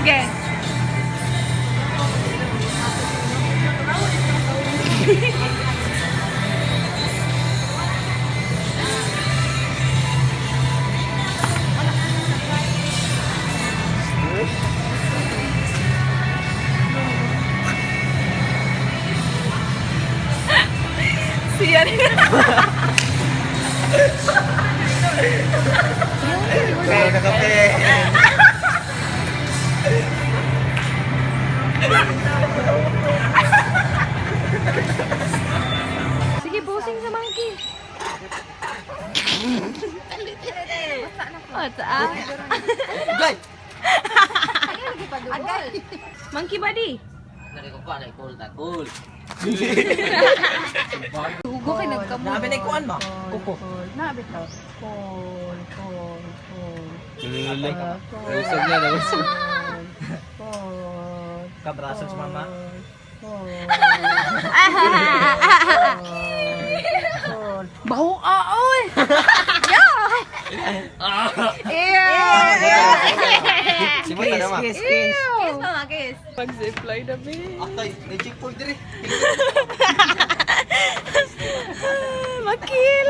Sige. Siya rin. Kayo na kape. Sige, busing sa monkey. What's up? Agay! Agay. Monkey body. Cool. Ugo kay nagkamo. Nabi na ikuan ba? Kuko. Nabit na. Usog niya na usog. Kabraso si mama. Baho aoy. Si mata naman. Kiss mama, kiss. Mag-zipline na be. Akay, magic point diri. Makil.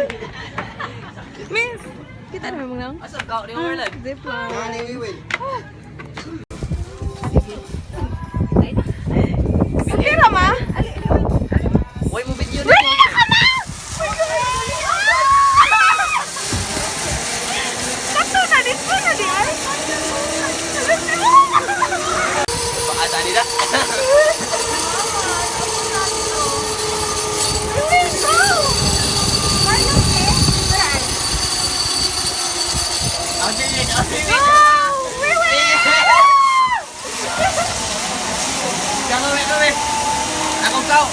Miss, kita na mo nang. Asa ka ni Orlan? Zipline. Ani wiwi. Sige na ma. Way mo video Wala ka na. Kato na dito na di ay. Asa ni da? Akong kau.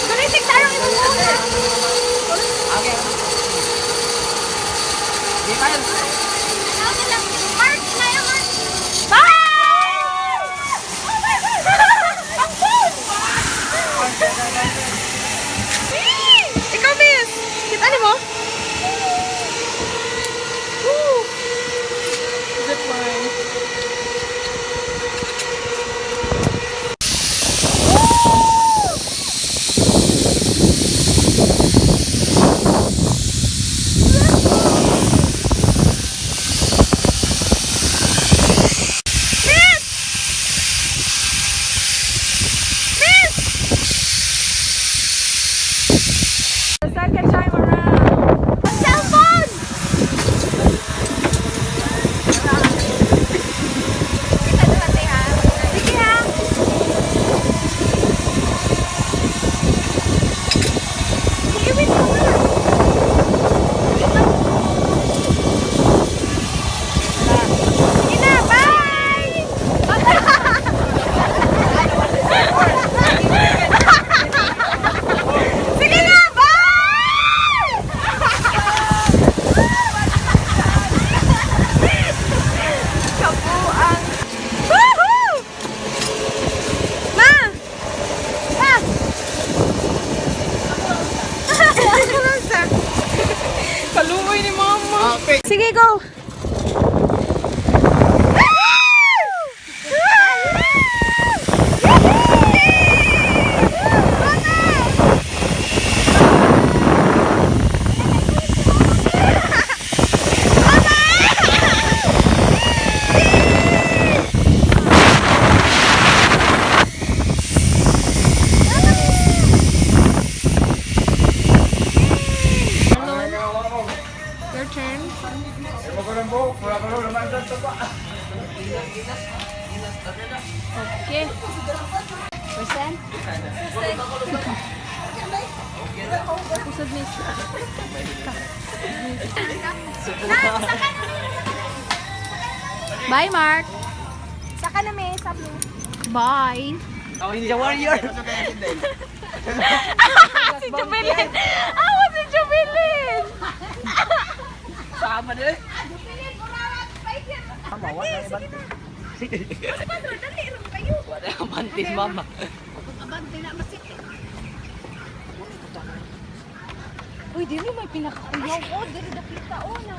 Kulitik tayo ito muna. Okay. Di pa yun. Mark na yung Mark. Bye! Ang phone! Ikaw, miss. Kita ni mo? Woo! Zipline. Second time around. Cellphone! Sige ha. Sige, wait mo na. Sige na, bye! Sige na, bye! Kapuang. Woohoo! Ma! Ma! Kalumoy ni mama. Okay. Sige, go! Your turn. Okay. Percent? Pusod miss. Bye, Mark. Saka na may sa blue. Bye. Oh, hindi siya warrior. Si Jubilin! Awa si Jubilin! Sama din. Wala yung mantis, mama. Uy, di mo may pinakakuyaw. Oh, dito na kita. Oh, na.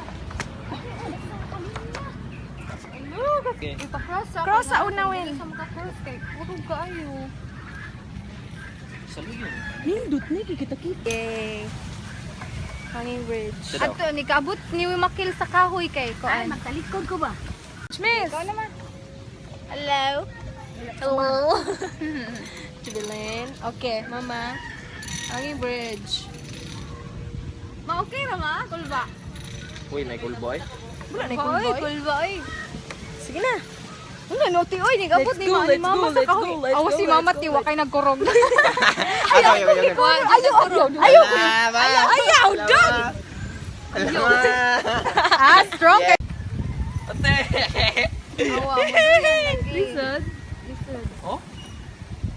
Okay. Ipa-cross sa Cross sa unawin. Sa maka-cross kay puro kaayo. Salo yun. Nindot na, kikita-kita. Yay. Hanging bridge. Sa daw. Ato ni kaabot ni makil sa kahoy kay ko. Ay, magtalikod ko ba? Miss. Ikaw naman. Hello. Hello. Jubilin. Okay, mama. Hanging bridge. Ma okay ra ma? Kulba. Uy, may cool boy. Wala na Hoy, yung boy. kulba oy. Sige na. Wala no ti oy ni kaabot ni mama sa kahoy. Awas si mama ti wa kay nagkurog. Ayaw, ayaw, ayaw. Ayaw. Ayaw, dog! Ah, strong kay. Ate! Awa mo na lagi. Listen. Oh?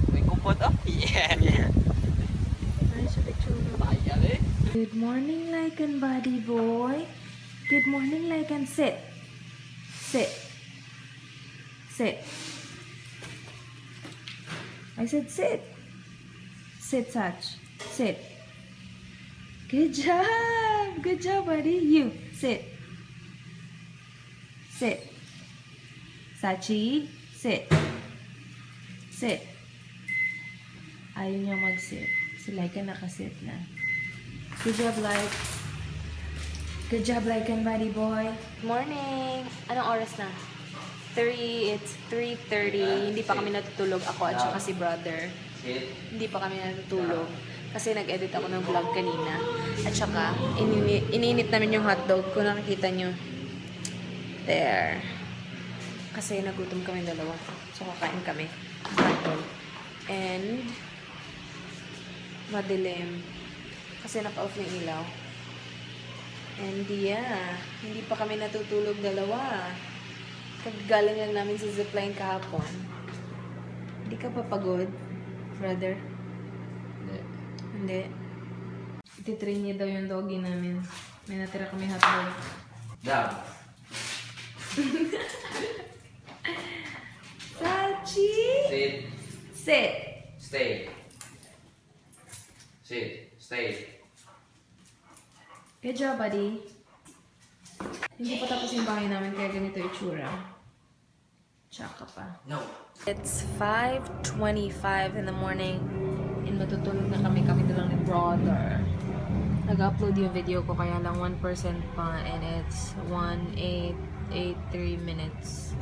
May kupot, oh? Yeah. Bayal eh. Good morning, like and body boy. Good morning, like and sit. Sit. Sit. I said sit. Sit, Sach. Sit. Good job. Good job, buddy. You. Sit. Sit. Sachi. Sit. Sit. Ayaw niya mag-sit. Si Laika nakasit na. Good job, like. Good job, like and body boy. Morning. Anong oras na? It's 3:30. Hindi pa kami natutulog. Ako at saka si brother. Sit. Hindi pa kami natutulog. Kasi nag-edit ako ng vlog kanina. At saka, ininit namin yung hotdog. Kung nakikita nyo. There. Kasi nagutom kami dalawa. So, kakain kami. Hotdog. And, madilim. Kasi naka-off na yung ilaw. And yeah, hindi pa kami natutulog dalawa. Kagaling lang namin sa zipline kahapon. Hindi ka pa pagod, brother? Hindi. Ititrain niya daw yung doggy namin. May natira kami hotdog. Down. Sachi! Sit. Sit! Stay. Sit. Stay. Good job, buddy. Hindi pa tapos yung bahay namin kaya ganito yung itsura. Tsaka pa. No. It's 5:25 in the morning and matutulog na kami na lang ni brother. Nag-upload yung video ko kaya lang 1% pa and it's 1:83 minutes.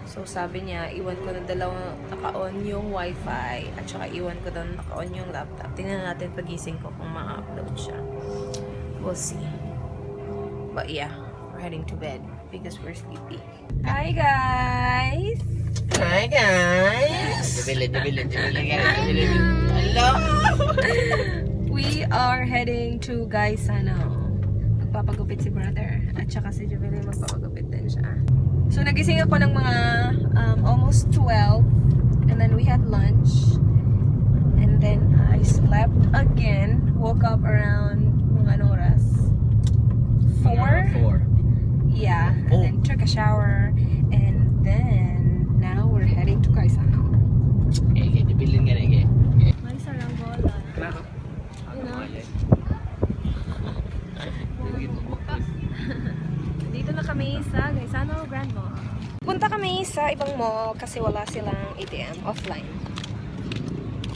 So sabi niya, iwan ko na dalawang naka-on yung wifi at saka iwan ko na naka-on yung laptop. Tingnan natin pagising ko kung ma-upload siya. We'll see. But yeah, we're heading to bed because we're sleepy. Hi guys! Hi guys! Jubilin. Hello! We are heading to Gaisano. Magpapagupit si brother. At saka si Jubilin magpapagupit din siya. So nagising ako ng mga almost 12. And then we had lunch. And then I slept again. Woke up around mga anong oras? 4? 4. Yeah. And then took a shower. And then now we're heading to Gaisano. Okay, jubilin ka rin. May sarang bola. Claro. Dito na kami sa Gaisano Grand Mall. Punta kami sa ibang mall kasi wala silang ATM offline.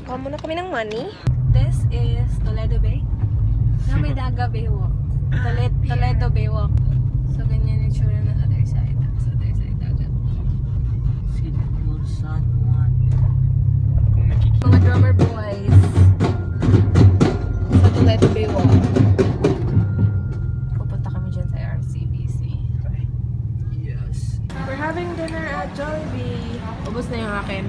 Kuha muna kami ng money. This is Toledo Bay. Na may Daga Baywalk. Toledo Baywalk. So ganyan yung tsura ng other side. Sa other side dagat. San Juan. Mga drummer boys sa Toledo Baywalk. Pupunta kami dyan sa RCBC. Yes. We're having dinner at Jollibee. Ubus na yung akin.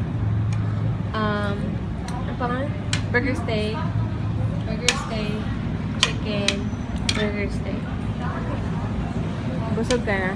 Ano pa nga? Burger steak. Chicken. Burger steak. Busog ka na.